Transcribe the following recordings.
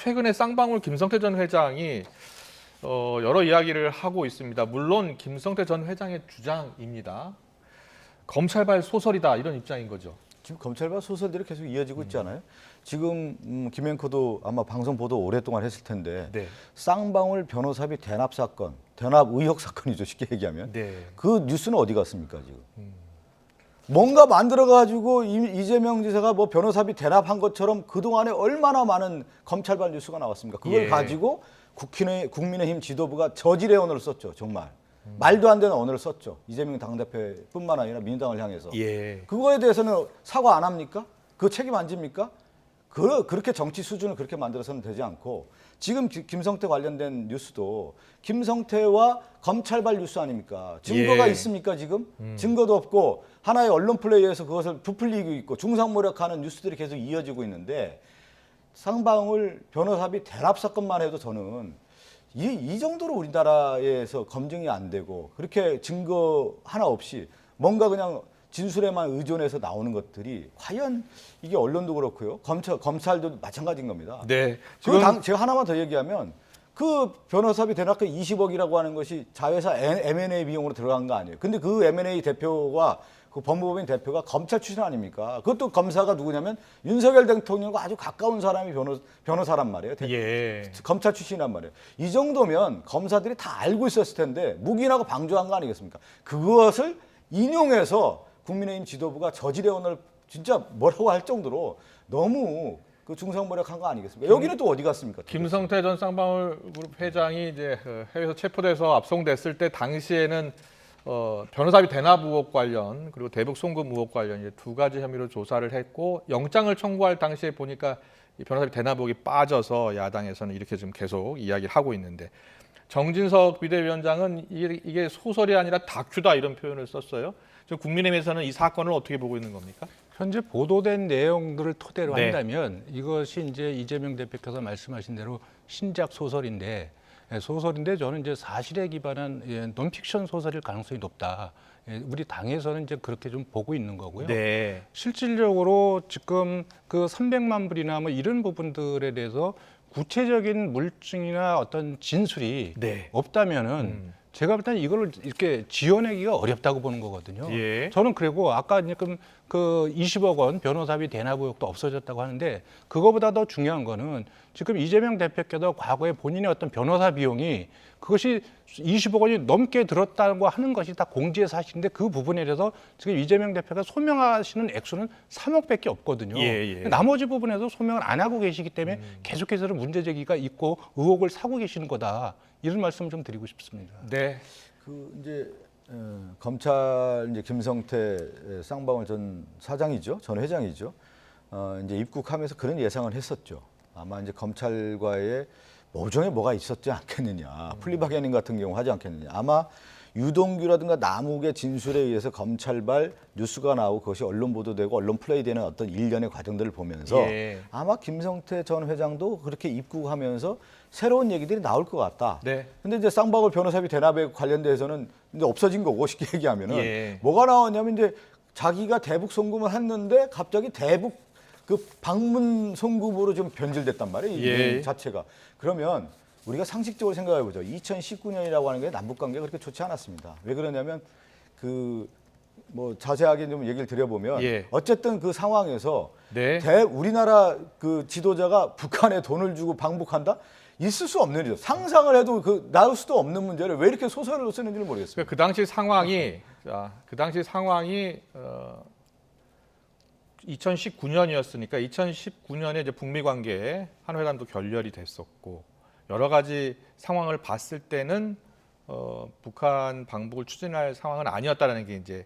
최근에 쌍방울 김성태 전 회장이 여러 이야기를 하고 있습니다. 물론 김성태 전 회장의 주장입니다. 검찰발 소설이다 이런 입장인 거죠. 지금 검찰발 소설들이 계속 이어지고 있잖아요. 지금 김앵커도 아마 방송 보도 오랫동안 했을 텐데 네. 쌍방울 변호사비 대납 사건, 대납 의혹 사건이죠, 쉽게 얘기하면. 네. 그 뉴스는 어디 갔습니까 지금? 뭔가 만들어가지고 이재명 지사가 뭐 변호사비 대납한 것처럼 그동안에 얼마나 많은 검찰발 뉴스가 나왔습니까? 그걸 예. 가지고 국민의힘 지도부가 저질의 언어를 썼죠, 정말. 말도 안 되는 언어를 썼죠. 이재명 당대표뿐만 아니라 민주당을 향해서. 예. 그거에 대해서는 사과 안 합니까? 그 책임 안 집니까? 그렇게 정치 수준을 그렇게 만들어서는 되지 않고 지금 김성태 관련된 뉴스도 김성태와 검찰발 뉴스 아닙니까? 증거가 예. 있습니까 지금? 증거도 없고 하나의 언론 플레이에서 그것을 부풀리고 있고 중상모략하는 뉴스들이 계속 이어지고 있는데 쌍방울 변호사비 대납 사건만 해도 저는 이 정도로 우리나라에서 검증이 안 되고 그렇게 증거 하나 없이 뭔가 그냥 진술에만 의존해서 나오는 것들이 과연 이게 언론도 그렇고요. 검찰도 마찬가지인 겁니다. 네. 제가 하나만 더 얘기하면 그 변호사비 대납금 20억이라고 하는 것이 자회사 M&A 비용으로 들어간 거 아니에요. 근데 그 M&A 대표가 그 법무법인 대표가 검찰 출신 아닙니까? 그것도 검사가 누구냐면 윤석열 대통령과 아주 가까운 사람이 변호사란 말이에요. 예. 검찰 출신이란 말이에요. 이 정도면 검사들이 다 알고 있었을 텐데 묵인하고 방조한 거 아니겠습니까? 그것을 인용해서 국민의힘 지도부가 저질의 언어를 진짜 뭐라고 할 정도로 너무 그 중상모략한 거 아니겠습니까? 여기는 또 어디 갔습니까? 김성태 전 쌍방울 그룹 회장이 이제 해외에서 체포돼서 압송됐을 때 당시에는 변호사비 대납 의혹 관련 그리고 대북 송금 의혹 관련 이제 두 가지 혐의로 조사를 했고 영장을 청구할 당시에 보니까 이 변호사비 대납 의혹이 빠져서 야당에서는 이렇게 지금 계속 이야기를 하고 있는데 정진석 비대위원장은 이게 소설이 아니라 다큐다 이런 표현을 썼어요. 지금 국민의힘에서는 이 사건을 어떻게 보고 있는 겁니까? 현재 보도된 내용들을 토대로 네. 한다면 이것이 이제 이재명 대표께서 말씀하신 대로 신작 소설인데 저는 이제 사실에 기반한 논픽션 소설일 가능성이 높다. 우리 당에서는 이제 그렇게 좀 보고 있는 거고요. 네. 실질적으로 지금 그 300만 불이나 뭐 이런 부분들에 대해서 구체적인 물증이나 어떤 진술이 네. 없다면은 제가 볼 때는 이걸 이렇게 지어내기가 어렵다고 보는 거거든요. 예. 저는 그리고 아까 지금 그 20억 원 변호사비 대납 의혹도 없어졌다고 하는데 그거보다 더 중요한 거는 지금 이재명 대표께서 과거에 본인의 어떤 변호사 비용이 그것이 20억 원이 넘게 들었다고 하는 것이 다 공지의 사실인데 그 부분에 대해서 지금 이재명 대표가 소명하시는 액수는 3억밖에 없거든요. 예. 나머지 부분에서 소명을 안 하고 계시기 때문에 계속해서 문제 제기가 있고 의혹을 사고 계시는 거다. 이런 말씀을 좀 드리고 싶습니다. 네. 그 이제 검찰 이제 김성태 쌍방울 전 사장이죠, 전 회장이죠. 이제 입국하면서 그런 예상을 했었죠. 아마 이제 검찰과의 모종에 뭐가 있었지 않겠느냐, 플리바게닝 같은 경우 하지 않겠느냐. 아마 유동규라든가 남욱의 진술에 의해서 검찰발 뉴스가 나오고 그것이 언론 보도되고 언론 플레이되는 어떤 일련의 과정들을 보면서 예. 아마 김성태 전 회장도 그렇게 입국하면서 새로운 얘기들이 나올 것 같다. 네. 근데 이제 쌍방울 변호사비 대납에 관련돼서는 이제 없어진 거고 쉽게 얘기하면은 예. 뭐가 나왔냐면 이제 자기가 대북 송금을 했는데 갑자기 대북 그 방문 송금으로 좀 변질됐단 말이에요. 이 예. 자체가. 그러면 우리가 상식적으로 생각해 보죠. 2019년이라고 하는 게 남북 관계가 그렇게 좋지 않았습니다. 왜 그러냐면 그 뭐 자세하게 좀 얘기를 드려보면 예. 어쨌든 그 상황에서 네. 우리나라 그 지도자가 북한에 돈을 주고 방북한다? 있을 수 없는 일이죠. 상상을 해도 나올 수도 없는 문제를 왜 이렇게 소설로 쓰는지를 모르겠습니다. 그 당시 상황이 2019년이었으니까 2019년에 이제 북미 관계에 한회담도 결렬이 됐었고 여러 가지 상황을 봤을 때는 북한 방북을 추진할 상황은 아니었다라는 게 이제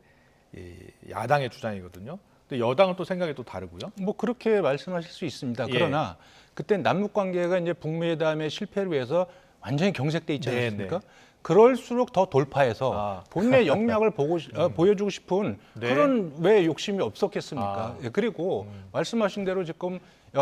이 야당의 주장이거든요. 근데 여당은 또 생각이 또 다르고요. 뭐 그렇게 말씀하실 수 있습니다. 예. 그러나 그때 남북 관계가 이제 북미회담의 실패로 해서 완전히 경색돼 있지 네, 않습니까? 네. 그럴수록 더 돌파해서 본인의 역량을 보여주고 싶은 네. 그런 왜 욕심이 없었겠습니까? 예, 그리고 말씀하신 대로 지금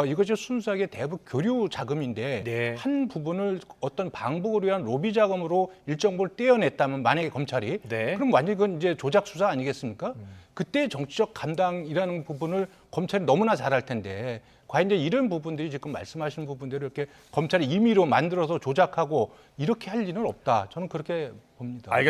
이것이 순수하게 대북 교류 자금인데 네. 한 부분을 어떤 방북을 위한 로비 자금으로 일정 부분 떼어냈다면 만약에 검찰이 네. 그럼 완전히 그건 이제 조작 수사 아니겠습니까? 그때 정치적 감당이라는 부분을 검찰이 너무나 잘할 텐데 과연 이제 이런 부분들이 지금 말씀하신 부분대로 이렇게 검찰이 임의로 만들어서 조작하고 이렇게 할 리는 없다. 저는 그렇게 봅니다. 알겠습니다.